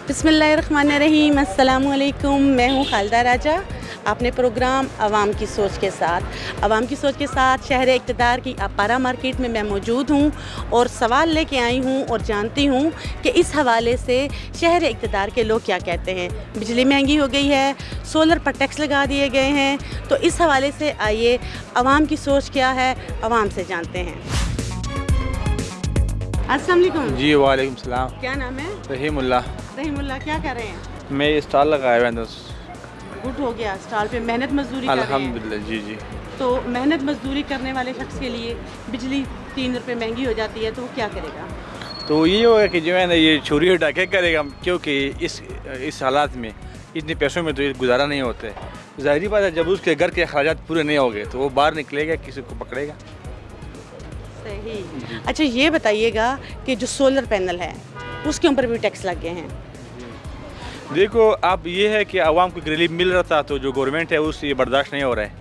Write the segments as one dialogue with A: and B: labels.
A: बिस्मिल्लाहिर्रहमानिर्रहीम, अस्सलामु अलैकुम। मैं हूँ खालिदा राजा। आपने प्रोग्राम आवाम की सोच के साथ शहर इक़्तिदार की अपारा मार्केट में मैं मौजूद हूँ और सवाल लेके आई हूँ और जानती हूँ कि इस हवाले से शहर इक़्तिदार के लोग क्या कहते हैं। बिजली महंगी हो गई है, सोलर पर टैक्स लगा दिए गए हैं, तो इस हवाले से आइए आवाम की सोच क्या है, आवाम से जानते हैं। अस्सलाम वालेकुम।
B: जी वालेकुम सलाम।
A: क्या नाम है?
B: रहीमुल्लाह।
A: रहीमुल्लाह, क्या कर रहे हैं?
B: मैं ये स्टॉल लगाया हुआ है।
A: गुड हो गया, स्टॉल पे मेहनत मजदूरी कर रहे हैं।
B: अल्हम्दुलिल्लाह। जी जी।
A: तो मेहनत मजदूरी करने वाले शख्स के लिए बिजली 3 रुपये महंगी हो जाती है, तो वो क्या करेगा?
B: तो ये होगा कि जो है ना ये चोरी डाके करेगा, क्योंकि इस हालात में इतने पैसों में तो ये गुजारा नहीं होता है। ज़ाहिरी बात है, जब उसके घर के अखराजात पूरे नहीं होंगे तो वो बाहर निकलेगा, किसी को पकड़ेगा।
A: सही। अच्छा, ये बताइएगा कि जो सोलर पैनल है उसके ऊपर भी टैक्स लग गए हैं।
B: देखो, अब ये है कि आवाम को रिलीफ मिल रहा था, तो जो गवर्नमेंट है उससे ये बर्दाश्त नहीं हो रहा है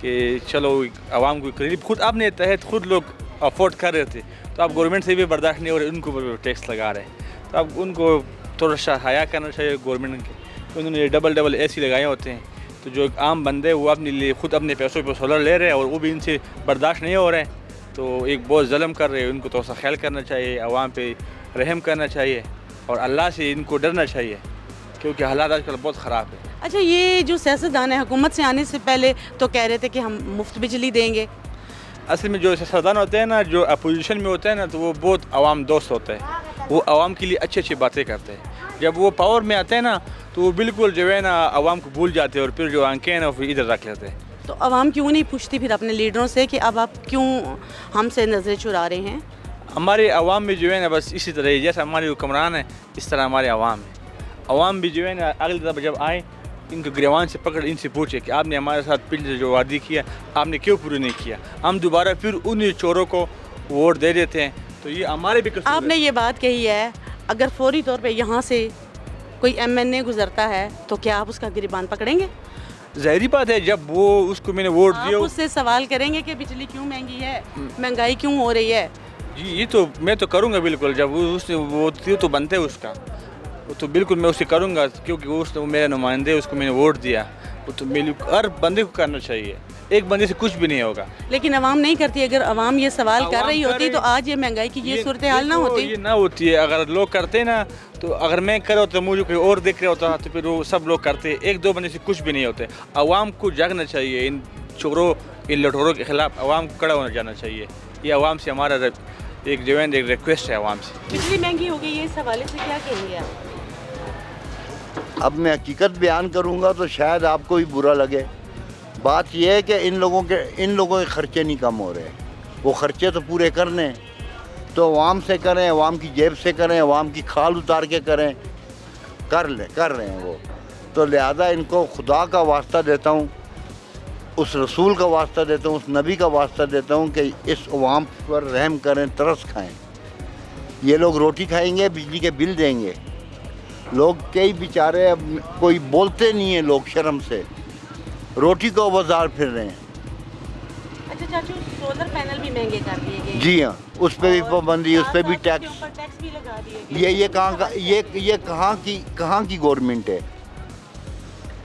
B: कि चलो आवाम को रिलीफ खुद अपने तहत खुद लोग अफोर्ड कर रहे थे, तो अब गवर्नमेंट से भी बर्दाश्त नहीं हो रहा है, उनको ऊपर टैक्स लगा रहे हैं। तो अब उनको थोड़ा सा हया करना चाहिए गवर्नमेंट के। उन्होंने डबल AC लगाए होते हैं, तो जो आम बंदे वो अपने लिए खुद अपने पैसों पर सोलर ले रहे हैं और वो भी इनसे बर्दाश्त नहीं हो रहे हैं, तो एक बहुत ज़ुल्म कर रहे हैं। उनको थोड़ा सा ख्याल करना चाहिए, आवाम पे रहम करना चाहिए और अल्लाह से इनको डरना चाहिए, क्योंकि हालात आजकल बहुत ख़राब है।
A: अच्छा, ये जो सियासतदान है हुकूमत से आने से पहले तो कह रहे थे कि हम मुफ्त बिजली देंगे।
B: असल में जो सियासतदान होते हैं ना, जो अपोजिशन में होते हैं ना, तो वो बहुत आवाम दोस्त होते हैं, वो आवाम के लिए अच्छी अच्छी बातें करते हैं। जब वो पावर में आते हैं ना, तो वो बिल्कुल जो है ना आवाम को भूल जाते हैं और फिर जो आंखें हैं ना फिर इधर रख लेते हैं।
A: तो आवाम क्यों नहीं पूछती फिर अपने लीडरों से कि अब आप क्यों हमसे नज़रें चुरा रहे हैं?
B: हमारे आवाम में जो है ना बस इसी तरह, जैसा हमारे हुक्मरान है इस तरह हमारे आवाम है। आवाम भी जो है ना अगली दफ़ा जब आए, इनको गिरवान से पकड़ इनसे पूछे कि आपने हमारे साथ पिछले जो वादी किया आपने क्यों पूरी नहीं किया। हम दोबारा फिर उन्हीं चोरों को वोट दे देते हैं, तो ये हमारे भी कसूर है।
A: आपने ये बात कही है, अगर फौरी तौर पे यहाँ से कोई MNA गुजरता है तो क्या आप उसका गिरबान पकड़ेंगे?
B: ज़ाहिरी बात है, जब वो उसको मैंने वोट दिया,
A: उससे सवाल करेंगे कि बिजली क्यों महंगी है, महंगाई क्यों हो रही है?
B: जी ये तो मैं तो करूँगा बिल्कुल। जब उसने वो तो बनते है उसका, वो तो बिल्कुल मैं उसे करूँगा, क्योंकि वो मेरा नुमाइंदे, उसको मैंने वोट दिया। वो तो बिल्कुल हर बंदे को करना चाहिए, एक बंदे से कुछ भी नहीं होगा।
A: लेकिन आवाम नहीं करती। अगर आवाम ये सवाल कर रही होती तो आज ये महंगाई की ये सूरत हाल ना होती।
B: ये ना होती है अगर लोग करते ना, तो अगर मैं करो तो मुझे कोई और देख रहा होता तो फिर वो सब लोग करते। एक दो बंदे से कुछ भी नहीं होते। आवाम को जागना चाहिए, इन चोरों इन लठोरों के खिलाफ आवाम को खड़ा होना जाना चाहिए। ये आवाम से हमारा एक जो है एक रिक्वेस्ट है आवाम से।
A: बिजली महंगी हो गई है, इस हवाले से क्या कहेंगे आप?
C: अब मैं हकीकत बयान करूंगा तो शायद आपको भी बुरा लगे। बात यह है कि इन लोगों के खर्चे नहीं कम हो रहे। वो खर्चे तो पूरे करने, तो अवाम से करें, अवाम की जेब से करें, अवाम की खाल उतार के करें, कर रहे हैं वो। तो लिहाजा इनको खुदा का वास्ता देता हूँ, उस रसूल का वास्ता देता हूँ, उस नबी का वास्ता देता हूँ कि इस अवाम पर रहम करें, तरस खाएँ। ये लोग रोटी खाएंगे, बिजली के बिल देंगे। लोग कई बेचारे अब कोई बोलते नहीं हैं, लोग शर्म से रोटी को बाजार फिर रहे हैं।
A: अच्छा चाचू, सोलर पैनल भी महंगे कर दिए गए।
C: जी हाँ, उस पर भी पाबंदी, उस पर भी टैक्स
A: भी लगा दिए गए।
C: ये कहाँ की गवर्नमेंट है?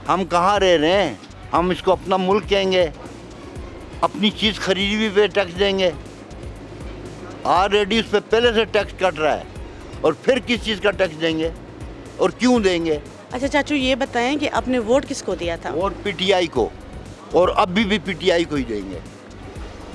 C: हम कहाँ रह रहे हैं? हम इसको अपना मुल्क कहेंगे? अपनी चीज़ खरीदी भी पे टैक्स देंगे? ऑलरेडी उस पर पहले से टैक्स कट रहा है, और फिर किस चीज़ का टैक्स देंगे और क्यों देंगे?
A: अच्छा चाचू, ये बताएं कि आपने वोट किसको दिया था?
C: वोट PTI को, और अभी भी PTI को ही देंगे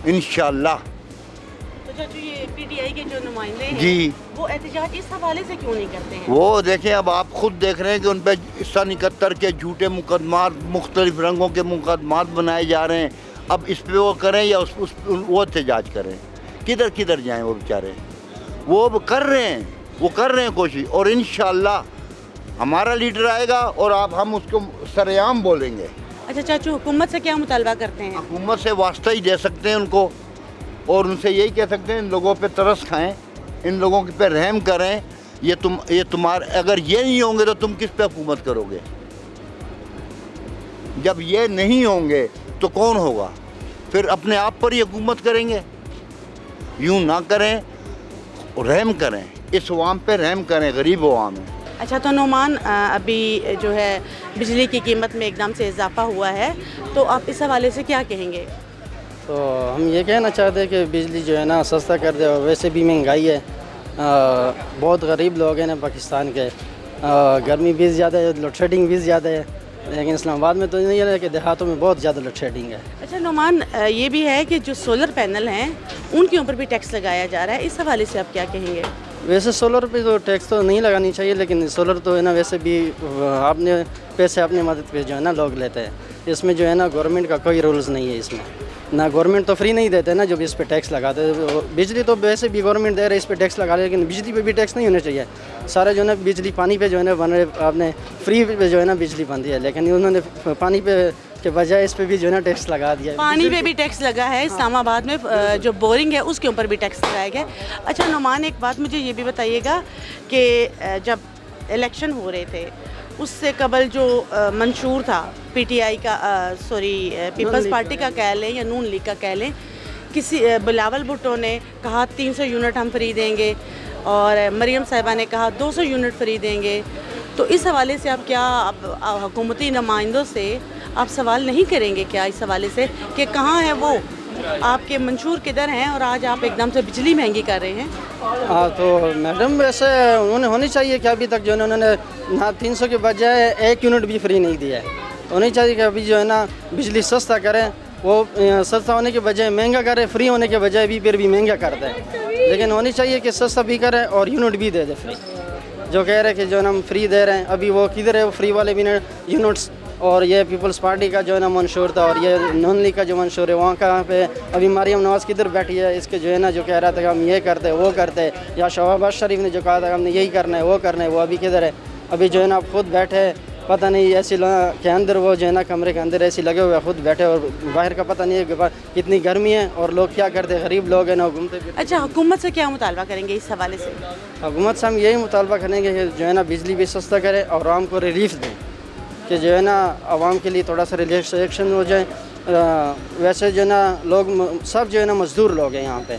C: इंशाल्लाह।
A: तो चाचू, ये PTI के जो नुमाइंदे हैं
C: जी,
A: वो एहतजाज इस हवाले से क्यों नहीं करते हैं?
C: वो देखें, अब आप खुद देख रहे हैं कि उन पर सन 71 के झूठे मुकदमात, मुख्तलिफ रंगों के मुकदमात बनाए जा रहे हैं। अब इस पे वो करें या वो एहतजाज करें? किधर किधर जाएं वो बेचारे? वो कर रहे हैं कोशिश, और इंशाल्लाह हमारा लीडर आएगा और हम उसको सरेआम बोलेंगे।
A: अच्छा चाचू, हुकूमत से क्या मुतालबा करते हैं?
C: हुकूमत से वास्ता ही दे सकते हैं उनको, और उनसे यही कह सकते हैं इन लोगों पे तरस खाएं, इन लोगों पे रहम करें। ये तुम्हारे अगर ये नहीं होंगे तो तुम किस पे हुकूमत करोगे? जब ये नहीं होंगे तो कौन होगा? फिर अपने आप पर ही हुकूमत करेंगे। यूँ ना करें, रहम करें, इस अवाम पे रहम करें, गरीब अवाम है।
A: अच्छा तो नुमान अभी जो है बिजली की कीमत में एकदम से इजाफा हुआ है, तो आप इस हवाले से क्या कहेंगे?
D: तो हम ये कहना चाहते हैं कि बिजली जो है ना सस्ता कर दे, और वैसे भी महंगाई है। बहुत गरीब लोग हैं ना पाकिस्तान के। गर्मी भी ज़्यादा है, लोड शेडिंग भी ज़्यादा है, लेकिन इस्लामाबाद में तो नहीं है कि देहातों में बहुत ज़्यादा लोड शेडिंग है।
A: अच्छा नुमान, ये भी है कि जो सोलर पैनल हैं उनके ऊपर भी टैक्स लगाया जा रहा है, इस हवाले से आप क्या कहेंगे?
D: वैसे सोलर पे तो टैक्स तो नहीं लगानी चाहिए, लेकिन सोलर तो है ना वैसे भी आपने पैसे अपनी मदद पे जो है ना लोग लेते हैं। इसमें जो है ना गवर्नमेंट का कोई रूल्स नहीं है इसमें, ना गवर्नमेंट तो फ्री नहीं देते ना जो भी इस पे टैक्स लगाते हैं। बिजली तो वैसे भी गवर्नमेंट दे रहे है, इस पे टैक्स लगा रहे, लेकिन बिजली पे भी टैक्स नहीं होना चाहिए। सारा जो है ना बिजली पानी पे जो है ना बन रहे, आपने फ्री पे जो है ना बिजली बनती है, लेकिन उन्होंने पानी पे के बजाय इस पे भी जो है ना टैक्स लगा दिया।
A: पानी पे भी टैक्स लगा है, इस्लामाबाद में जो बोरिंग है उसके ऊपर भी टैक्स लगाया गया। अच्छा नुमान, एक बात मुझे ये भी बताइएगा कि जब इलेक्शन हो रहे थे उससे कबल जो मंशूर था पीटीआई का, पीपल्स पार्टी का कह लें या नून लीग का कह लें, किसी बिलावल भुट्टो ने कहा 300 यूनिट हम फ्री देंगे और मरियम साहिबा ने कहा 200 यूनिट फ्री देंगे। तो इस हवाले से आप क्या हुकूमती नुमाइंदों से आप सवाल नहीं करेंगे क्या इस हवाले से कि कहाँ है वो आपके मंशूर किधर हैं और आज आप एकदम से बिजली महंगी कर रहे हैं?
D: हाँ तो मैडम वैसे उन्होंने होनी चाहिए कि अभी तक जो है उन्होंने ना 300 के बजाय 1 यूनिट भी फ्री नहीं दिया है। होनी चाहिए कि अभी जो है ना बिजली सस्ता करें, वो सस्ता होने के बजाय महंगा करे, फ्री होने के बजाय भी फिर भी महंगा करते हैं। लेकिन होनी चाहिए कि सस्ता भी करें और यूनिट भी दे दे फ्री। जो कह रहे हैं कि जो है ना हम फ्री दे रहे हैं, अभी वो किधर है वो फ्री वाले भी यूनिट्स? और ये पीपल्स पार्टी का जो है ना मंशूर था और ये नून लीग का जो मंशूर है वहाँ कहाँ पे अभी मरियम नवाज़ किधर बैठी है? इसके जो है ना जो कह रहा था कि हम ये करते वो करते, या शहबाज शरीफ ने जो कहा था हमने यही करना है वो करना है, वो अभी किधर है? अभी जो है ना आप खुद बैठे, पता नहीं ऐसी के अंदर वो जो है ना कमरे के अंदर ऐसी लगे हुए खुद बैठे, और बाहर का पता नहीं है कि कितनी गर्मी है और लोग क्या करते हैं, गरीब लोग हैं ना घूमते।
A: अच्छा हुकूमत से क्या मुतालबा करेंगे इस हवाले से?
D: हुकूमत से हम यही मुतालबा करेंगे कि जो है ना बिजली भी सस्ता करे और आवाम को रिलीफ दें, कि जो है ना आवाम के लिए थोड़ा सा रिलैक्सेशन हो जाए। वैसे जो है ना लोग सब जो है ना मज़दूर लोग हैं यहाँ पे,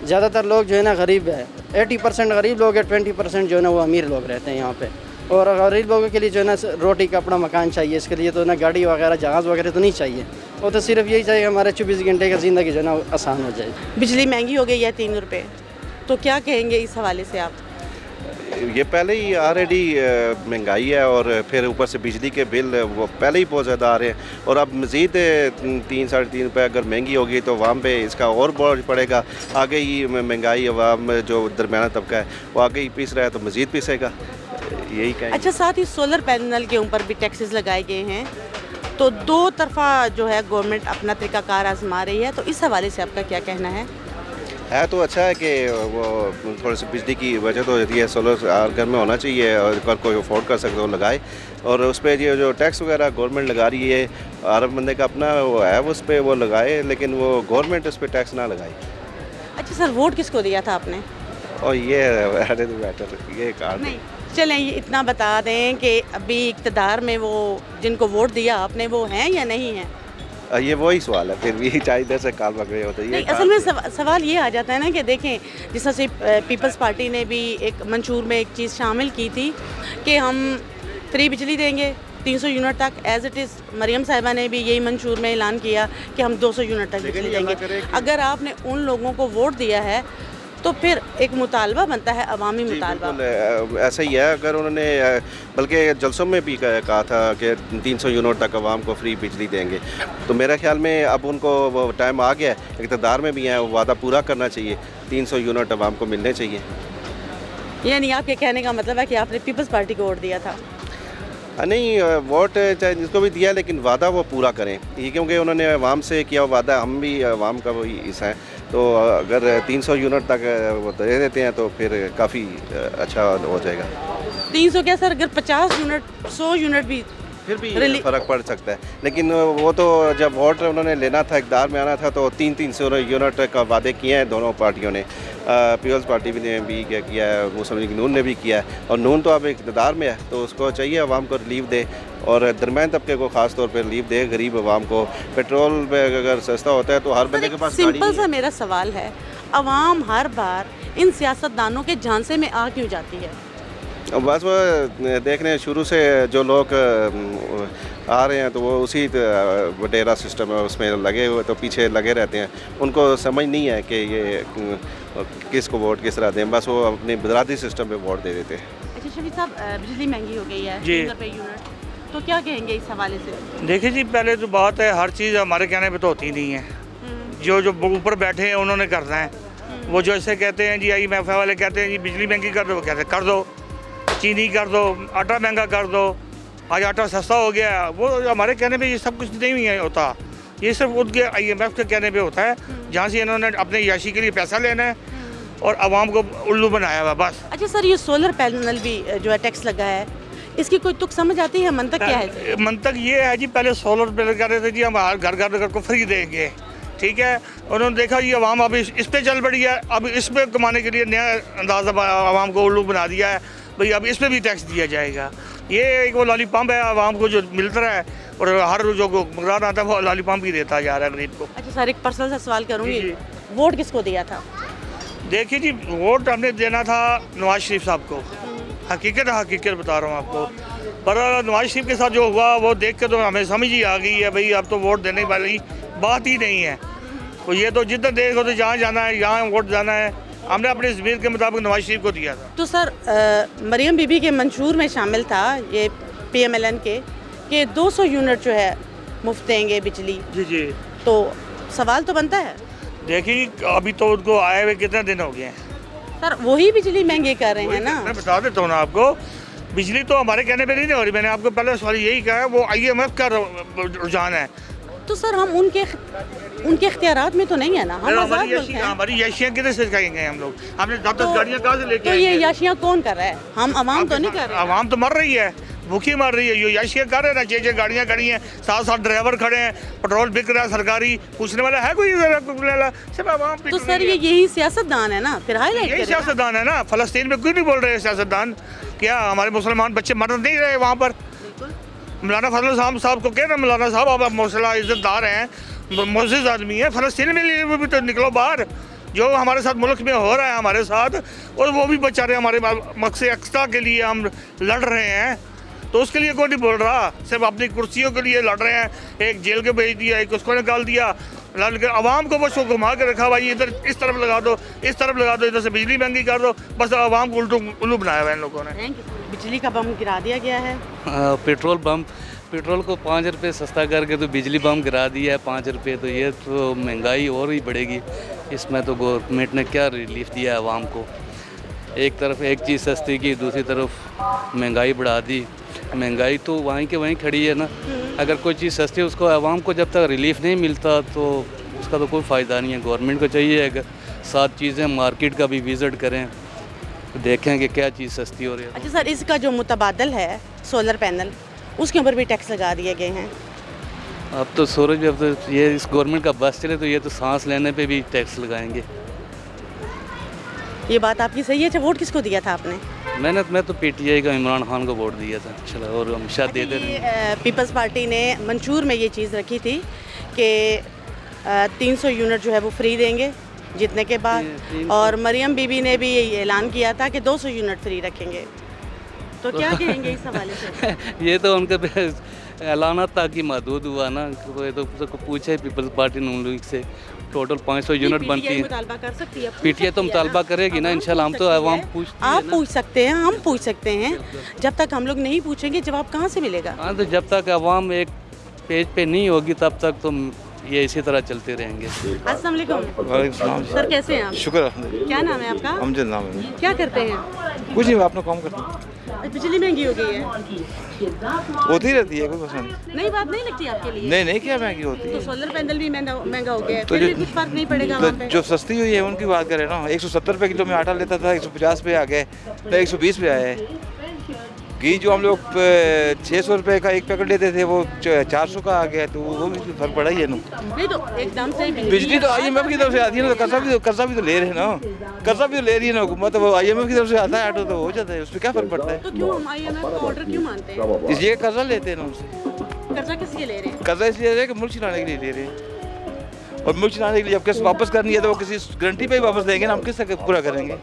D: ज़्यादातर लोग जो है ना गरीब है, 80% गरीब लोग है, 20% जो है ना वो अमीर लोग रहते हैं यहाँ पे। और गरीब लोगों के लिए जो है ना रोटी कपड़ा मकान चाहिए, इसके लिए तो ना गाड़ी वगैरह जहाज़ वगैरह तो नहीं चाहिए, वो तो सिर्फ यही चाहिए हमारे 24 घंटे का ज़िंदगी जो है ना आसान हो जाए।
A: बिजली महंगी हो गई है 3 रुपये, तो क्या कहेंगे इस हवाले से आप?
E: ये पहले ही ऑलरेडी महंगाई है और फिर ऊपर से बिजली के बिल वो पहले ही बहुत ज़्यादा आ रहे हैं, और अब मज़ीद 3-3.5 रुपये अगर महंगी होगी तो अवाम पे इसका और बोझ पड़ेगा। आगे ही महंगाई अवाम जो दरमियाना तबका है वो आगे ही पीस रहा है तो मज़ीद पीसेगा, यही कहें।
A: अच्छा साथ ही सोलर पैनल के ऊपर भी टैक्सेस लगाए गए हैं, तो दो तरफा जो है गवर्नमेंट अपना तरीक़ाकार आजमा रही है, तो इस हवाले से आपका क्या कहना है?
E: तो अच्छा है कि वो थोड़ी सी बिजली की वजह तो होती है, सोलर घर में होना चाहिए और अगर कोई अफोर्ड कर सकते हो लगाए, और उस पर ये जो टैक्स वगैरह गवर्नमेंट लगा रही है, आराम बंदे का अपना वो है उस पर वो लगाए, लेकिन वो गवर्नमेंट उस पर टैक्स ना लगाए।
A: अच्छा सर, वोट किसको दिया था आपने?
E: और ये मैटर ये कार्ड
A: नहीं, चलें ये इतना बता दें कि अभी इक़्तिदार में वो जिनको वोट दिया आपने वो हैं या नहीं हैं?
E: ये वही सवाल है, फिर भी चाहे इधर से काल पकड़े होते
A: नहीं, असल में सवाल ये आ जाता है ना कि देखें, जिस तरह से पीपल्स पार्टी ने भी एक मंशूर में एक चीज़ शामिल की थी कि हम फ्री बिजली देंगे 300 यूनिट तक, एज़ इट इज़ मरियम साहिबा ने भी यही मंशूर में ऐलान किया कि हम 200 यूनिट तक बिजली देंगे। अगर आपने उन लोगों को वोट दिया है तो फिर एक मुतालबा बनता है, अवामी मुतालबा।
E: ऐसा ही है, अगर उन्होंने बल्कि जलसों में भी कहा था कि 300 यूनिट तक आवाम को फ्री बिजली देंगे, तो मेरे ख्याल में अब उनको वो टाइम आ गया, इक़्तिदार में भी है, वो वादा पूरा करना चाहिए, 300 यूनिट आवाम को मिलने चाहिए।
A: यानी आपके कहने का मतलब है कि आपने पीपल्स पार्टी को वोट दिया था?
E: नहीं, वोट चाहे जिसको भी दिया, लेकिन वादा वो पूरा करें, ये क्योंकि उन्होंने आवाम से किया वादा, हम भी आवाम का वही हिस्सा है, तो अगर 300 यूनिट तक वो दे देते हैं तो फिर काफ़ी अच्छा हो जाएगा।
A: 300 क्या सर, अगर 50 यूनिट 100 यूनिट भी
E: फिर भी फ़र्क पड़ सकता है, लेकिन वो तो जब वोट उन्होंने लेना था, इक़्तिदार में आना था, तो 300 यूनिट का वादे किए हैं दोनों पार्टियों ने। पीपल्स पार्टी ने भी क्या किया है, मुस्लिम लीग नून ने भी किया है, और नून तो अब इक़्तिदार में है तो उसको चाहिए आवाम को रिलीफ दे, और दरमियान तबके को ख़ास तौर पर रिलीफ दे, गरीब आवाम को। पेट्रोल पे अगर सस्ता होता है तो हर बंदे के पास
A: सिंपल सा मेरा सवाल है, आवाम हर बार इन सियासतदानों के झांसे में आ क्यों जाती है?
E: बस वो देखने शुरू से जो लोग आ रहे हैं तो वो उसी वडेरा सिस्टम है उसमें लगे हुए, तो पीछे लगे रहते हैं। उनको समझ नहीं है कि ये किसको वोट किस तरह दें, बस वो अपने बरादरी सिस्टम पे वोट दे देते हैं।
A: अच्छा शफीक साहब, बिजली महंगी हो गई है
F: जी।
A: 3 रुपये यूनिट, तो क्या कहेंगे इस हवाले से?
F: देखिए जी, पहले तो बात है हर चीज़ हमारे कहने पे तो होती नहीं है। जो जो ऊपर बैठे हैं उन्होंने करना है। वो जो ऐसे कहते हैं जी, IMF वाले कहते हैं जी बिजली महंगी कर दो, वो कहते हैं कर दो, चीनी कर दो, आटा महंगा कर दो, आज आटा सस्ता हो गया। वो हमारे कहने पे ये सब कुछ नहीं है होता, ये सिर्फ उनके IMF के कहने पे होता है, जहाँ से इन्होंने अपने याशी के लिए पैसा लेना है और आवाम को उल्लू बनाया हुआ बस।
A: अच्छा सर, ये सोलर पैनल भी जो है टैक्स लगा है, इसकी कोई तुक समझ आती है? मंतक क्या है?
F: मंतक ये है जी, पहले सोलर पैनल कह रहे थे जी हम घर घर को फ्री देंगे, ठीक है। उन्होंने देखा ये आवाम अभी इस पे चल पड़ी है, अब इस पे कमाने के लिए नया अंदाज आवाम को उल्लू बना दिया है, भाई अब इस पे भी टैक्स दिया जाएगा। ये एक वो लॉलीपॉप है आवाम को जो मिलता है, और हर जो मकान आता है वो लॉलीपॉप ही देता जा रहा है गरीब को।
A: अच्छा सर, एक पर्सनल सा सवाल करूँगी,
F: जी,
A: वोट किसको दिया था?
F: देखिए जी, वोट हमने देना था नवाज शरीफ साहब को, हकीकत बता रहा हूँ आपको। पर नवाज शरीफ के साथ जो हुआ वो देख के तो हमें समझ ही आ गई है, भाई अब तो वोट देने वाली बात ही नहीं है। तो ये तो जितना देखो तो जहाँ जाना है यहाँ वोट जाना है, हमने अपने ज़मीर के मुताबिक नवाज शरीफ को दिया था।
A: तो सर मरियम बीबी के मंशूर में शामिल था ये PMLN के कि 200 यूनिट जो है मुफ्त देंगे बिजली।
F: जी जी,
A: तो सवाल तो बनता है,
F: देखिए अभी तो उनको आए हुए कितने दिन हो गए हैं।
A: सर वही बिजली महंगी कर रहे हैं ना।
F: मैं बता देता हूँ ना आपको, बिजली तो हमारे कहने पे नहीं हो रही। मैंने आपको पहले सवाल यही कहा है, वो IMF का रुझान है।
A: तो सर हम उनके इख्तियारात में तो नहीं है ना, हम आज़ाद मुल्क हैं।
F: हमारी याशियाँ किधर से खाएंगे हम लोग? हमने 10 गाड़ियाँ कहाँ से लेके
A: तो ये
F: आएंगे?
A: याशियाँ कौन कर रहा है? हम आवाम तो नहीं कर रहे हैं।
F: आवाम तो मर रही है, भूखी मर रही है। ये याशियाँ कर रहे हैं ना, 6 गाड़ियाँ खड़ी हैं, 7 ड्राइवर खड़े हैं, पेट्रोल बिक रहा है सरकारी, पूछने वाला है कोई? सिर्फ आवाम।
A: तो सर ये यही सियासतदान है ना, फिर हाईलाइट
F: यही
A: करें।
F: सियासतदान है ना। फ़लस्तीन में क्यों नहीं बोल रहे सियासतदान? क्या हमारे मुसलमान बच्चे मर नहीं रहे वहाँ पर? मौलाना फजल साहब को कहना, मौलाना साहब आप मौसला इज़्ज़तदार हैं, मुअज़्ज़िज़ आदमी है, फ़लस्तीन में लिए भी तो निकलो बाहर। जो हमारे साथ मुल्क में हो रहा है हमारे साथ, और वो भी बेचारे हमारे मकसद अक़सा के लिए हम लड़ रहे हैं, तो उसके लिए कोई नहीं बोल रहा। सिर्फ अपनी कुर्सियों के लिए लड़ रहे हैं। एक जेल के भेज दिया, एक उसको निकाल दिया, लड़ के आवाम को बस वो घुमा के रखा, भाई इधर इस तरफ लगा दो, इस तरफ लगा दो, इधर से बिजली महंगी कर दो, बस आवाम को उल्लू बनाया हुआ है इन लोगों ने।
A: बिजली का बम गिरा दिया गया है।
G: पेट्रोल को 5 रुपये सस्ता करके तो बिजली बम गिरा दिया है 5 रुपये, तो ये तो महंगाई और ही बढ़ेगी। इसमें तो गवर्नमेंट ने क्या रिलीफ दिया है आवाम को? एक तरफ एक चीज़ सस्ती की, दूसरी तरफ महंगाई बढ़ा दी। महंगाई तो वहीं के वहीं खड़ी है ना। अगर कोई चीज़ सस्ती है उसको आवाम को जब तक रिलीफ नहीं मिलता तो उसका तो कोई फ़ायदा नहीं है। गवर्नमेंट को चाहिए अगर 7 चीज़ें मार्केट का भी विज़िट करें, तो देखें कि क्या चीज़ सस्ती हो रही है।
A: अच्छा सर, इसका जो मुतबादल है सोलर पैनल, उसके ऊपर भी टैक्स लगा दिए गए हैं।
G: अब तो सूरज, अब तो ये इस गवर्नमेंट का बस चले तो ये तो सांस लेने पे भी टैक्स लगाएंगे।
A: ये बात आपकी सही है। अच्छा वोट किसको दिया था आपने?
G: मैं तो PTI का इमरान खान को वोट दिया था। चलो, और हम शायद दे रहे हैं।
A: पीपल्स पार्टी ने मंशूर में ये चीज़ रखी थी कि 300 यूनिट जो है वो फ्री देंगे जीतने के बाद, और मरियम बीबी ने भी ऐलान किया था कि 200 यूनिट फ्री रखेंगे। तो क्या कहेंगे इस हवाले से?
G: ये तो उनके ऐलाना ताकि महदूद हुआ ना। तो ये तो पूछे पीपल्स पार्टी नून लीग से, टोटल 500 यूनिट बनती है।
A: मुतालबा कर सकती है,
G: PTI तो मुतालबा करेगी ना इंशाल्लाह। हम तो आवाम पूछती है
A: आप
G: ना।
A: पूछ सकते हैं, हम पूछ सकते हैं। जब तक हम लोग नहीं पूछेंगे जवाब कहाँ से मिलेगा?
G: हाँ, तो जब तक आवाम एक पेज पे नहीं होगी तब तक तो ये इसी तरह चलते रहेंगे।
A: अस्सलाम वालेकुम।
H: वालेकुम सलाम।
A: सर कैसे हैं आप?
H: शुक्र अल्हम्दुलिल्लाह।
A: क्या नाम है आपका?
H: अमजद नाम है।
A: क्या करते हैं?
H: कुछ नहीं, मैं अपना काम करता हूँ।
A: बिजली महंगी हो गई है,
H: होती रहती है, कोई मसला नहीं।
A: नई बात नहीं लगती आपके लिए?
H: नहीं क्या महंगी होती
A: तो
H: है?
A: सोलर पैनल भी महंगा हो गया है,
H: तो
A: फिर भी
H: जो-
A: कुछ फर्क नहीं पड़ेगा
H: तो
A: वहाँ पे?
H: जो सस्ती हुई है उनकी बात करें ना। 170 रुपये किलो में आटा लेता था, 150 पे आ गए, तो 120 पे आए। घी जो हम लोग 600 रुपये का एक पैकेट लेते थे वो 400 का आ गया, तो वो भी फर्क पड़ा ही है ना।
A: नहीं तो एकदम से
H: बिजली तो IMF की तरफ से आती है ना, तो कर्जा भी तो ले रहे हैं ना। कर्जा भी तो ले रही है ना हुकूमत, तो IMF की तरफ से आता है ऑटो, तो हो जाता है, उसमें क्या फर्क पड़ता है?
A: तो क्यों हम IMF का ऑर्डर क्यों मानते हैं?
H: इसलिए कर्जा लेते हैं ना उनसे।
A: कर्जा किस लिए ले रहे हैं?
H: कर्जा इसलिए ले रहे हैं कि मुल्क चलाने के लिए ले रहे हैं। और मुझे चलाने के लिए जब किस्त वापस करनी है तो वो किसी गारंटी पे ही वापस देंगे ना, हम किस तरह पूरा करेंगे।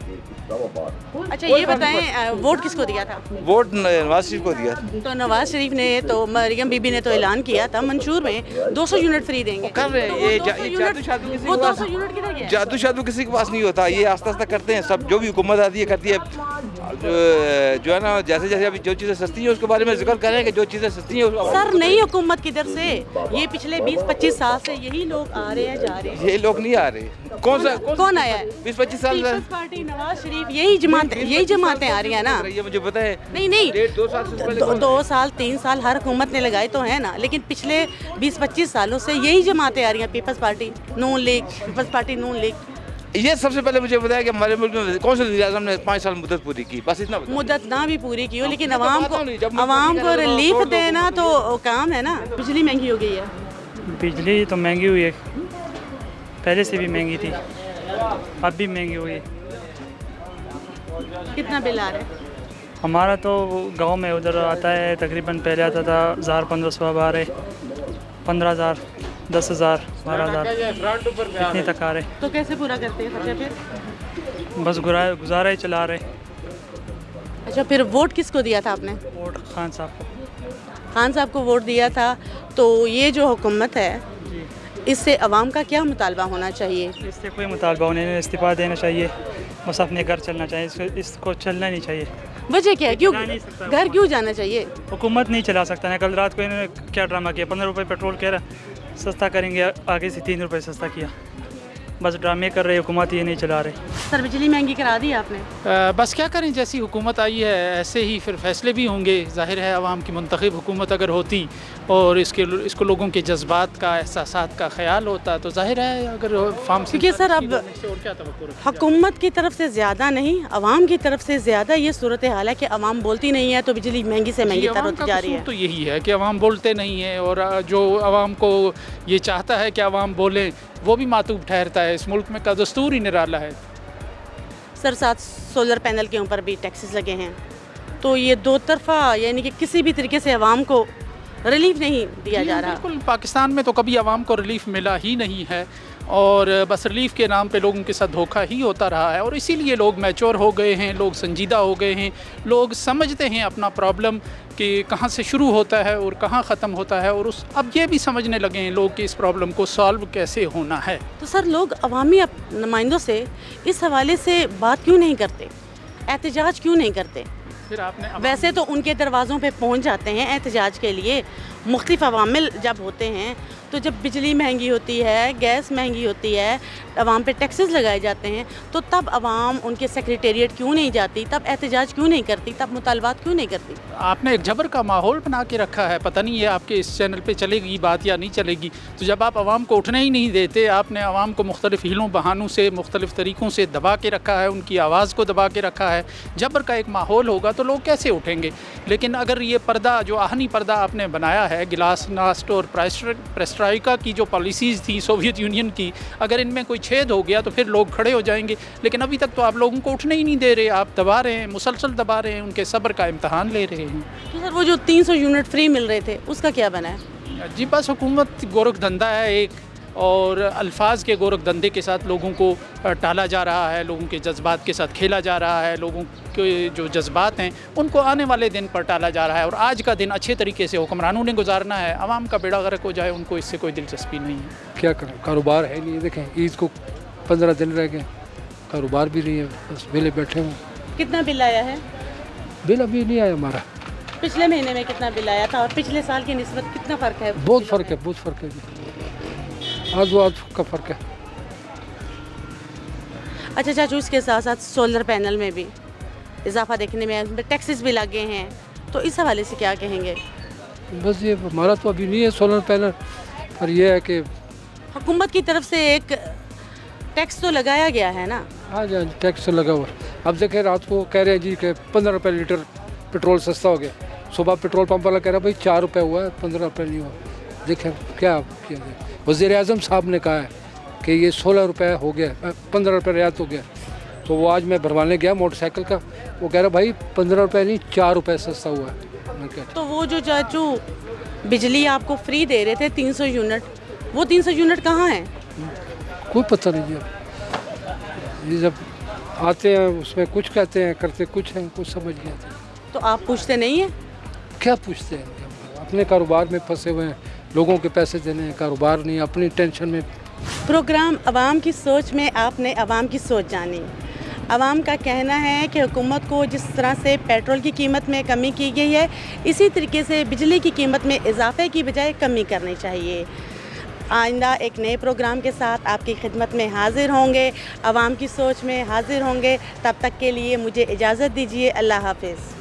A: अच्छा ये बताएं, वोट किसको दिया था?
H: वोट नवाज शरीफ को दिया।
A: तो नवाज शरीफ ने तो, मरियम बीबी ने तो ऐलान किया था मंशूर में 200 यूनिट फ्री देंगे।
H: कर रहे हैं
A: तो
H: ये
A: 200
H: जादू शादू किसी
A: वो
H: के पास
A: 200 यूनिट किधर गया?
H: जादू शादू किसी के पास नहीं होता, ये आस्ता आस्ता करते हैं सब। जो भी हुकूमत आती है करती है, जो है ना, जैसे जैसे अभी जो चीज़ें सस्ती हैं उसके बारे में जिक्र करें कि जो चीज़ें सस्ती हैं
A: सर नई हुकूमत की तरफ से ये पिछले 20-25 साल से यही लोग आ रहे हैं जा रहे हैं।
H: ये लोग नहीं आ रहे। कौन
A: आया है?
H: 20-25 साल
A: पीपल्स पार्टी, नवाज शरीफ, यही जमातें आ रही है ना।
H: ये मुझे पता है।
A: नहीं
H: 2 साल से पहले
A: 2 साल 3 साल हर हुकूमत ने लगाए तो है ना, लेकिन पिछले 20-25 सालों से यही जमातें आ रही हैं। पीपल्स पार्टी नून लीग, पीपल्स पार्टी नून लीग।
H: ये सबसे पहले मुझे बताया कि हमारे मुल्क में कौन से वज़ीर-ए-आज़म ने 5 साल मुद्दत पूरी की, बस इतना
A: मुद्दत ना भी पूरी की हो, लेकिन आवाम को रिलीफ देना तो काम है ना। बिजली महंगी हो गई है।
I: बिजली तो महंगी हुई है, पहले से भी महंगी थी, अब भी महंगी हुई है।
A: कितना बिल आ रहा है?
I: हमारा तो गांव में उधर आता है तकरीबन, पहले आता था 1000-1500, अब आ रहे 15,000, 10,000, 12,000 इतने तक आ रहे।
A: तो कैसे पूरा करते हैं खर्चा फिर?
I: बस गुजारा ही चला रहे।
A: अच्छा फिर वोट किसको दिया था आपने?
I: वोट खान साहब को।
A: खान साहब को वोट दिया था। तो ये जो हुकूमत है इससे अवाम का क्या मुतालबा होना चाहिए?
I: इससे कोई मुतालबा उन्हें इस्तीफ़ा देना चाहिए, बस अपने घर चलना चाहिए, इसको चलना नहीं चाहिए।
A: वजह क्या है, क्यों घर क्यों जाना चाहिए?
I: हुकूमत नहीं चला सकता ना। कल रात को इन्होंने क्या ड्रामा किया, 15 रुपये पेट्रोल कह रहा सस्ता करेंगे, आगे से 3 रुपये सस्ता किया। बस ड्रामे कर रहे, हुकूमत ये नहीं चला रहे।
A: सर बिजली महंगी करा दी आपने?
J: बस क्या करें, जैसी हुकूमत आई है ऐसे ही फिर फैसले भी होंगे। जाहिर है आवाम की मुंतखब हुकूमत अगर होती और इसको लोगों के जज्बात का, एहसासात का ख्याल होता तो जाहिर है अगर फार्म से।
A: क्योंकि सर अब हुकूमत की तरफ से ज़्यादा नहीं, आवाम की तरफ से ज़्यादा ये सूरत हाल है कि आवाम बोलती नहीं है तो बिजली महंगी से महंगी तर होती जा रही है।
J: तो यही है कि आवाम बोलते नहीं है, और जो आवाम को ये चाहता है कि आवाम बोले वो भी मातूब ठहरता है। इस मुल्क में का दस्तूर ही निराला है।
A: सर साथ सोलर पैनल के ऊपर भी टैक्सेस लगे हैं, तो ये दो तरफा यानी कि किसी भी तरीके से आवाम को रिलीफ नहीं दिया जा रहा।
J: बिल्कुल, पाकिस्तान में तो कभी आवाम को रिलीफ मिला ही नहीं है, और बस रिलीफ के नाम पे लोगों के साथ धोखा ही होता रहा है। और इसीलिए लोग मैच्योर हो गए हैं, लोग संजीदा हो गए हैं, लोग समझते हैं अपना प्रॉब्लम कि कहाँ से शुरू होता है और कहाँ ख़त्म होता है, और अब ये भी समझने लगे हैं लोग कि इस प्रॉब्लम को सॉल्व कैसे होना है।
A: तो सर लोग अवामी नुमाइंदों से इस हवाले से बात क्यों नहीं करते, एहतजाज क्यों नहीं करते?
J: फिर आपने
A: वैसे तो उनके दरवाज़ों पे पहुंच जाते हैं एहतजाज के लिए। मुख्तलिफ अवामिल जब होते हैं, तो जब बिजली महंगी होती है, गैस महंगी होती है, अवाम पे टैक्सेस लगाए जाते हैं, तो तब अवाम उनके सेक्रेटेरिएट क्यों नहीं जाती, तब एहतजाज क्यों नहीं करती, तब मुतालबात क्यों नहीं करती?
J: आपने एक जबर का माहौल बना के रखा है। पता नहीं है आपके इस चैनल पे चलेगी बात या नहीं चलेगी। तो जब आप आवाम को उठने ही नहीं देते, आपने आवाम को मुख्तलिफ हीलों बहानों से, मुख्तलिफ तरीक़ों से दबा के रखा है, उनकी आवाज़ को दबा के रखा है, जबर का एक माहौल होगा तो लोग कैसे उठेंगे? लेकिन अगर ये पर्दा, जो आहनी पर्दा आपने बनाया है, गिलासनास्ट और पेरेस्ट्रोइका की जो पॉलिसीज़ थी सोवियत यूनियन की, अगर इनमें कोई छेद हो गया तो फिर लोग खड़े हो जाएंगे। लेकिन अभी तक तो आप लोगों को उठने ही नहीं दे रहे, आप दबा रहे हैं, मुसलसल दबा रहे हैं, उनके सब्र का इम्तहान ले रहे हैं।
A: तो सर वो जो 300 यूनिट फ्री मिल रहे थे उसका क्या बना है?
J: जी बस हुकूमत गोरख धंधा है एक, और अल्फाज के गोरख धंधे के साथ लोगों को टाला जा रहा है, लोगों के जज्बात के साथ खेला जा रहा है, लोगों के जो जज्बात हैं उनको आने वाले दिन पर टाला जा रहा है। और आज का दिन अच्छे तरीके से हुक्मरानों ने गुजारना है, आवाम का बेड़ा गर्क हो जाए उनको इससे कोई दिलचस्पी नहीं है।
K: क्या करें, कारोबार है नहीं। देखें ईद को 15 दिन रह गए, कारोबार भी नहीं है, बस वेले बैठे हूँ।
A: कितना बिल आया है?
K: बिल अभी नहीं आया हमारा।
A: पिछले महीने में कितना बिल आया था और पिछले साल की निस्बत कितना फ़र्क है?
K: बहुत फ़र्क है, बहुत फ़र्क है, आज का फ़र्क है।
A: अच्छा चाचू, इसके साथ साथ सोलर पैनल में भी इजाफा देखने में आया, टैक्सेस भी लगे हैं, तो इस हवाले से क्या कहेंगे?
K: बस ये हमारा तो अभी नहीं है सोलर पैनल, पर यह है कि
A: हुकूमत की तरफ से एक टैक्स तो लगाया गया है ना?
K: हाँ जी, टैक्स तो लगा हुआ। अब देखें रात को कह रहे हैं जी कि 15 रुपये लीटर पेट्रोल सस्ता हो गया, सुबह पेट्रोल पंप वाला कह रहा है भाई 4 रुपये हुआ है, 15 रुपये नहीं हुआ। देखें क्या किया जाए। वज़ीर-ए-आज़म साहब ने कहा है कि ये 16 रुपये हो गया, 15 रुपये रियायत हो गया। तो वो आज मैं भरवाने गया मोटरसाइकिल का, वो कह रहा भाई 15 रुपये नहीं 4 रुपये सस्ता हुआ है।
A: तो वो जो चाचू बिजली आपको फ्री दे रहे थे 300 यूनिट, वो 300 यूनिट कहाँ हैं?
K: कोई पता नहीं जी अब। ये जब आते हैं उसमें कुछ कहते हैं, करते कुछ हैं, कुछ समझ नहीं आते।
A: तो आप पूछते नहीं हैं?
K: क्या पूछते हैं? अपने कारोबार में फंसे हुए हैं, लोगों के पैसे देने हैं, कारोबार नहीं, अपनी टेंशन में।
A: प्रोग्राम अवाम की सोच में आपने अवाम की सोच जानी। अवाम का कहना है कि हुकूमत को जिस तरह से पेट्रोल की कीमत में कमी की गई है, इसी तरीके से बिजली की कीमत में इजाफे की बजाय कमी करनी चाहिए। आइंदा एक नए प्रोग्राम के साथ आपकी खिदमत में हाजिर होंगे, अवाम की सोच में हाजिर होंगे। तब तक के लिए मुझे इजाज़त दीजिए। अल्लाह हाफ़िज़।